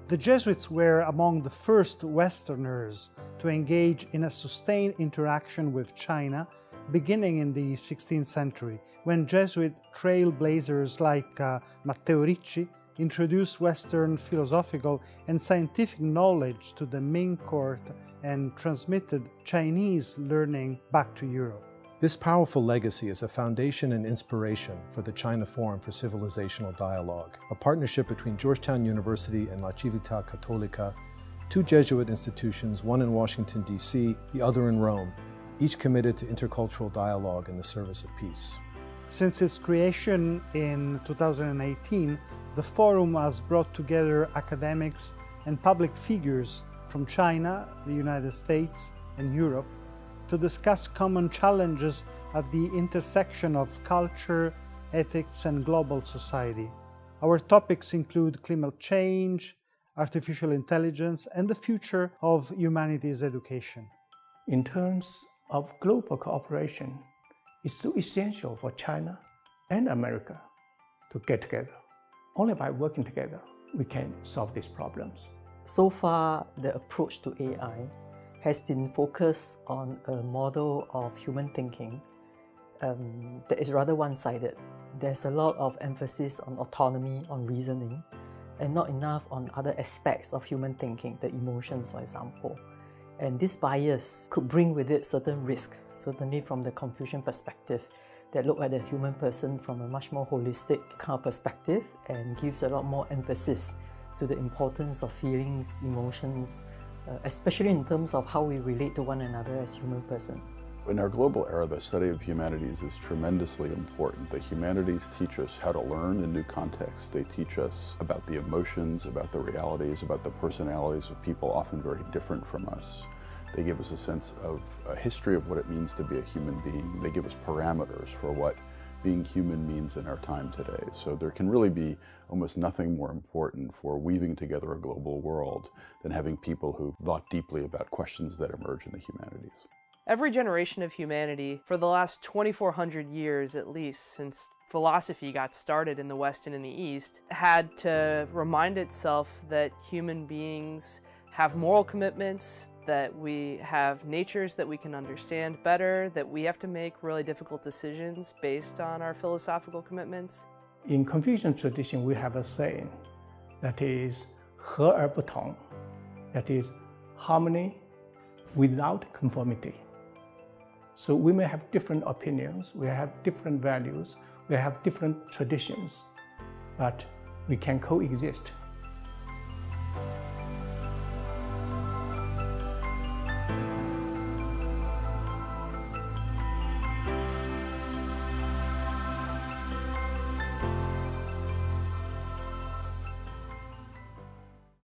The Jesuits were among the first Westerners to engage in a sustained interaction with China, beginning in the 16th century, when Jesuit trailblazers like Matteo Ricci introduced Western philosophical and scientific knowledge to the Ming court and transmitted Chinese learning back to Europe. This powerful legacy is a foundation and inspiration for the China Forum for Civilizational Dialogue, a partnership between Georgetown University and La Civiltà Cattolica, two Jesuit institutions, one in Washington, D.C., the other in Rome, each committed to intercultural dialogue in the service of peace. Since its creation in 2018, the Forum has brought together academics and public figures from China, the United States, and Europe to discuss common challenges at the intersection of culture, ethics, and global society. Our topics include climate change, artificial intelligence, and the future of humanities education. In terms of global cooperation, it's so essential for China and America to get together. Only by working together, we can solve these problems. So far, the approach to AI has been focused on a model of human thinking that is rather one-sided. There's a lot of emphasis on autonomy, on reasoning, and not enough on other aspects of human thinking, the emotions, for example. And this bias could bring with it certain risk, certainly from the Confucian perspective, that look at the human person from a much more holistic kind of perspective and gives a lot more emphasis to the importance of feelings, emotions, especially in terms of how we relate to one another as human persons. In our global era, the study of humanities is tremendously important. The humanities teach us how to learn in new contexts. They teach us about the emotions, about the realities, about the personalities of people often very different from us. They give us a sense of a history of what it means to be a human being. They give us parameters for what being human means in our time today. So there can really be almost nothing more important for weaving together a global world than having people who thought deeply about questions that emerge in the humanities. Every generation of humanity, for the last 2,400 years at least, since philosophy got started in the West and in the East, had to remind itself that human beings have moral commitments, that we have natures that we can understand better, that we have to make really difficult decisions based on our philosophical commitments. In Confucian tradition, we have a saying that is 和而不同, that is harmony without conformity. So we may have different opinions, we have different values, we have different traditions, but we can coexist